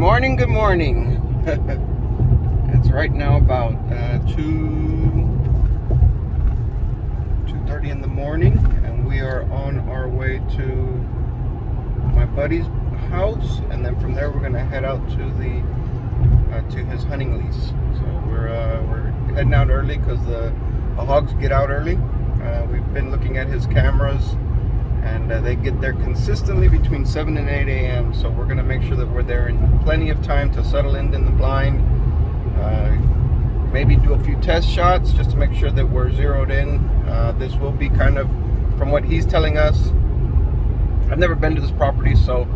morning, good morning. It's right now about 2:30 in the morning, and we are on our way to my buddy's house, and then from there we're gonna head out to to his hunting lease. So we're heading out early because the hogs get out early. We've been looking at his cameras, and they get there consistently between 7 and 8 a.m. So we're gonna make sure that we're there in plenty of time to settle in the blind. Maybe do a few test shots just to make sure that we're zeroed in. This will be kind of, from what he's telling us, I've never been to this property, so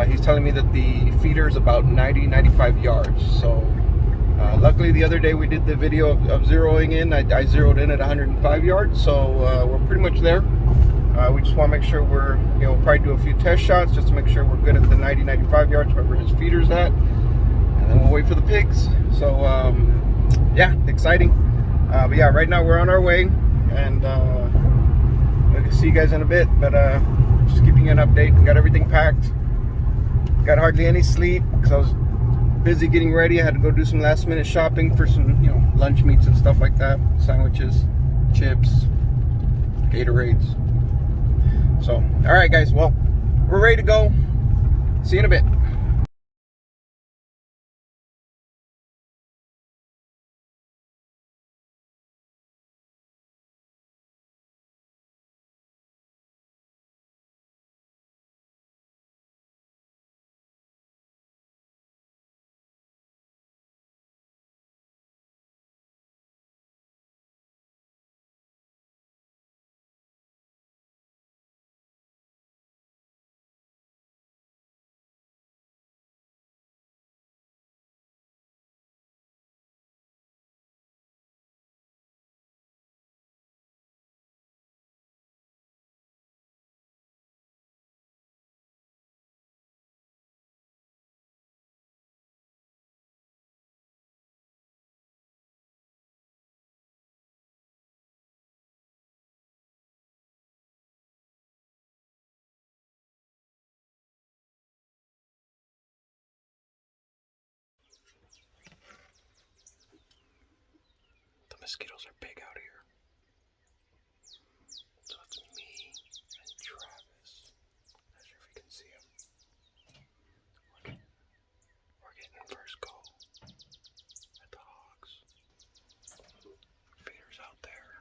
he's telling me that the feeder is about 95 yards. So luckily the other day we did the video of zeroing in. I zeroed in at 105 yards, so we're pretty much there. We just want to make sure we're, we'll probably do a few test shots just to make sure we're good at the 95 yards, wherever his feeder's at. And then we'll wait for the pigs. So, yeah, exciting. But yeah, right now we're on our way, and we'll see you guys in a bit. But just keeping you an update. We got everything packed. Got hardly any sleep because I was busy getting ready. I had to go do some last minute shopping for some, lunch meats and stuff like that. Sandwiches, chips, Gatorades. So, all right, guys. Well, we're ready to go. See you in a bit. The mosquitoes are big out here. So it's me and Travis. Not sure if you can see him. We're getting first go at the hogs. Feeder's out there.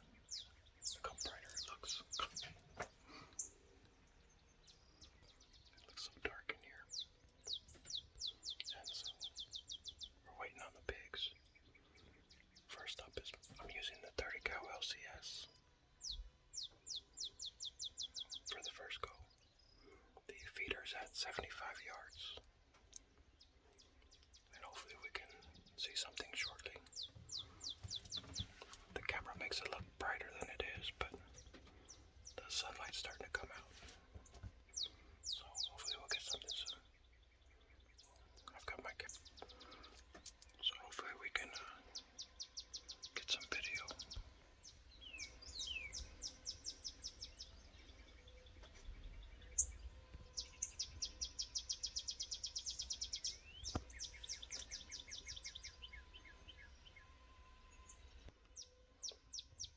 Look how brighter it looks. It looks so dark in here. And so we're waiting on the pigs. First up is, I'm using the 30 cow LCS for the first go. The feeder's at 75 yards. And hopefully we can see something shortly. The camera makes it look brighter than it is, but the sunlight's starting to come out. So hopefully we'll get something soon. I've got my camera. So hopefully we can get some video.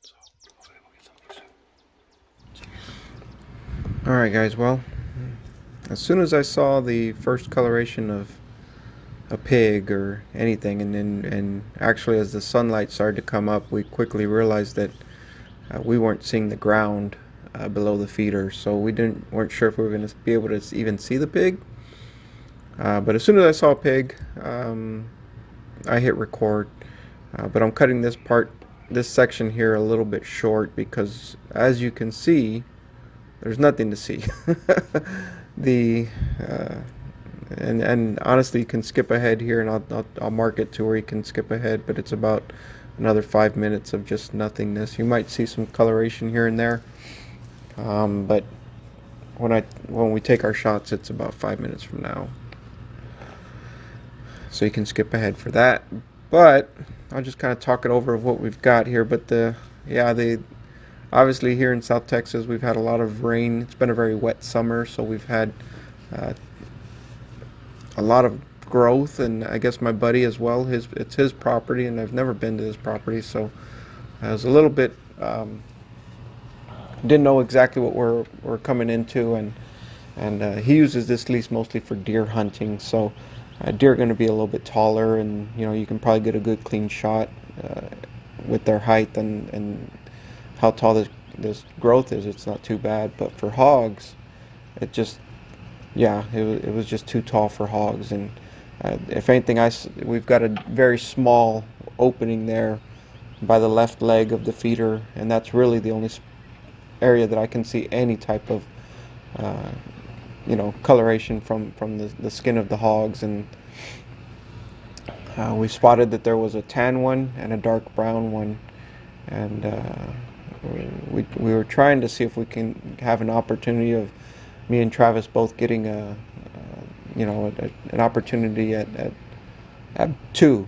So hopefully we'll get something soon. Alright guys, well, as soon as I saw the first coloration of a pig or anything, and actually as the sunlight started to come up, we quickly realized that we weren't seeing the ground below the feeder, so we weren't sure if we were going to be able to even see the pig. But as soon as I saw a pig, I hit record. But I'm cutting this section here a little bit short because, as you can see, there's nothing to see. And honestly, you can skip ahead here, and I'll mark it to where you can skip ahead, but it's about another 5 minutes of just nothingness. You might see some coloration here and there, but when we take our shots, it's about 5 minutes from now, so you can skip ahead for that. But I'll just kind of talk it over of what we've got here. But obviously here in South Texas, we've had a lot of rain. It's been a very wet summer, so we've had a lot of growth, and I guess my buddy as well. It's his property, and I've never been to his property, so I was a little bit didn't know exactly what we're coming into, and he uses this lease mostly for deer hunting. So deer are going to be a little bit taller, and you can probably get a good clean shot with their height and how tall this growth is. It's not too bad, but for hogs, it just it was just too tall for hogs. And if anything, we've got a very small opening there by the left leg of the feeder, and that's really the only area that I can see any type of coloration from the skin of the hogs. And we spotted that there was a tan one and a dark brown one, and we were trying to see if we can have an opportunity of me and Travis both getting an opportunity at two.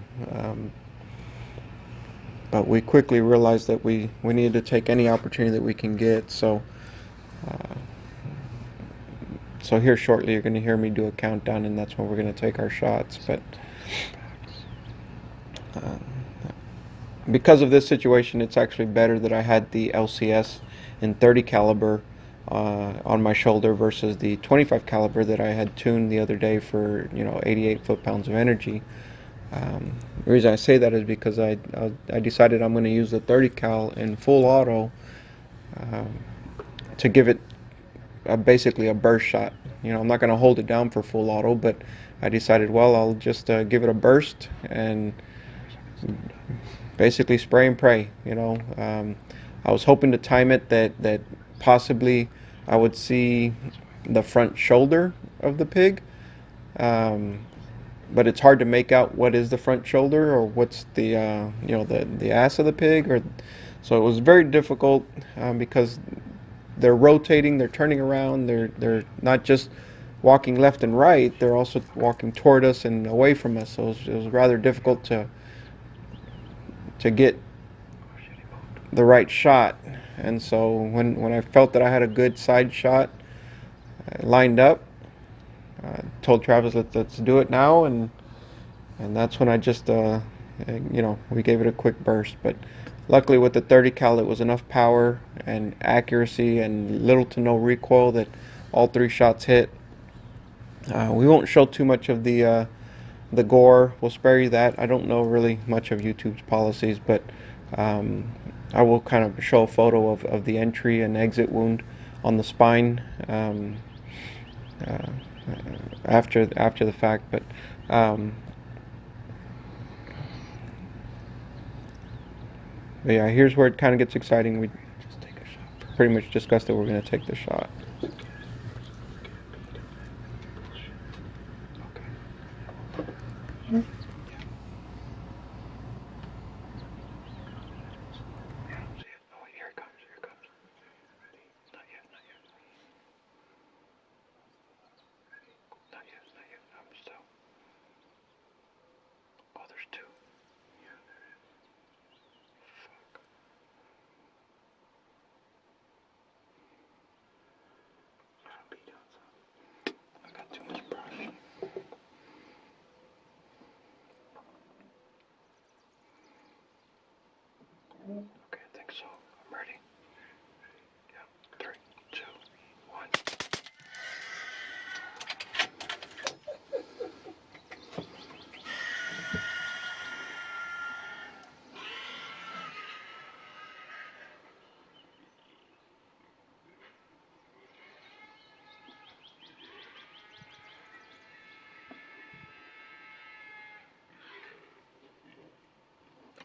But we quickly realized that we needed to take any opportunity that we can get. So here shortly you're going to hear me do a countdown, and that's when we're going to take our shots. But because of this situation, it's actually better that I had the LCS in 30 caliber on my shoulder versus the 25 caliber that I had tuned the other day for 88 foot-pounds of energy. The reason I say that is because I decided I'm going to use the 30 cal in full auto to give it basically a burst shot. I'm not going to hold it down for full auto, but I decided, well, I'll just give it a burst and basically spray and pray. I was hoping to time it that possibly I would see the front shoulder of the pig, but it's hard to make out what is the front shoulder or what's the the ass of the pig. So it was very difficult because they're rotating, they're turning around, they're not just walking left and right, they're also walking toward us and away from us. So it was rather difficult to get the right shot. And so when I felt that I had a good side shot lined up, I told Travis, let's do it now, and that's when I just we gave it a quick burst. But luckily with the 30 cal, it was enough power and accuracy and little to no recoil that all three shots hit. We won't show too much of the gore. We'll spare you that. I don't know really much of YouTube's policies, but I will kind of show a photo of the entry and exit wound on the spine after the fact. But yeah, here's where it kind of gets exciting. We pretty much discussed that we're going to take the shot. Okay, I think so. I'm ready. Yeah, 3, 2, 1.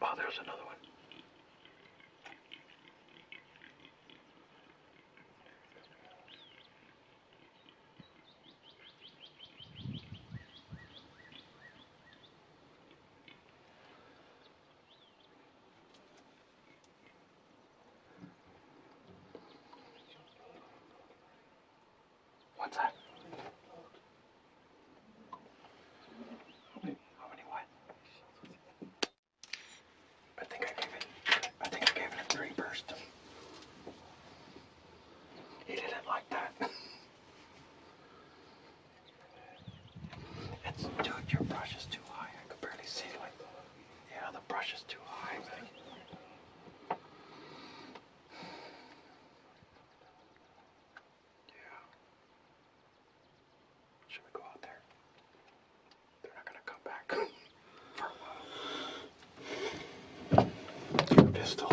Oh, there's another one. What's that? How many what? I think I gave it a 3 burst. He didn't like that. Dude, you're right. brush is too high. I could barely see it. Like, yeah, the brush is too high, man. Yeah. Should we go out there? They're not gonna come back for a while. Pistol.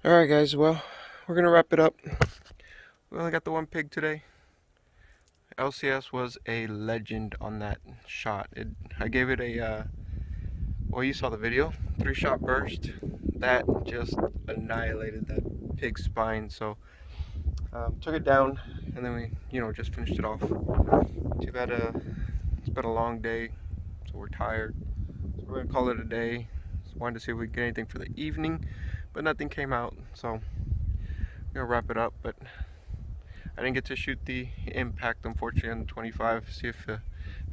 Alright guys, well, we're gonna wrap it up. We only got the one pig today. LCS was a legend on that shot. I gave it a, well, you saw the video, 3-shot burst. That just annihilated that pig's spine. So took it down, and then we, just finished it off. Too bad it's been a long day, so we're tired. So we're gonna call it a day. Just wanted to see if we could get anything for the evening, but nothing came out. So we're gonna wrap it up. But I didn't get to shoot the impact, unfortunately, on the 25, see if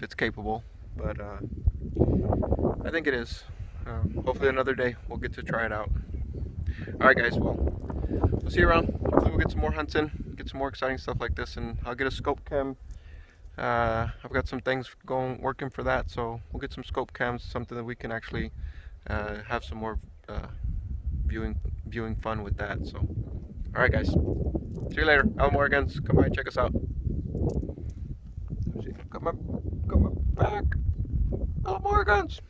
it's capable, but I think it is. Hopefully another day we'll get to try it out. Alright guys, well, we'll see you around. Hopefully we'll get some more hunts in, get some more exciting stuff like this, and I'll get a scope cam. I've got some things working for that, so we'll get some scope cams, something that we can actually have some more viewing fun with that. So, alright guys. See you later. More guns. Come by and check us out. Come up back. More guns.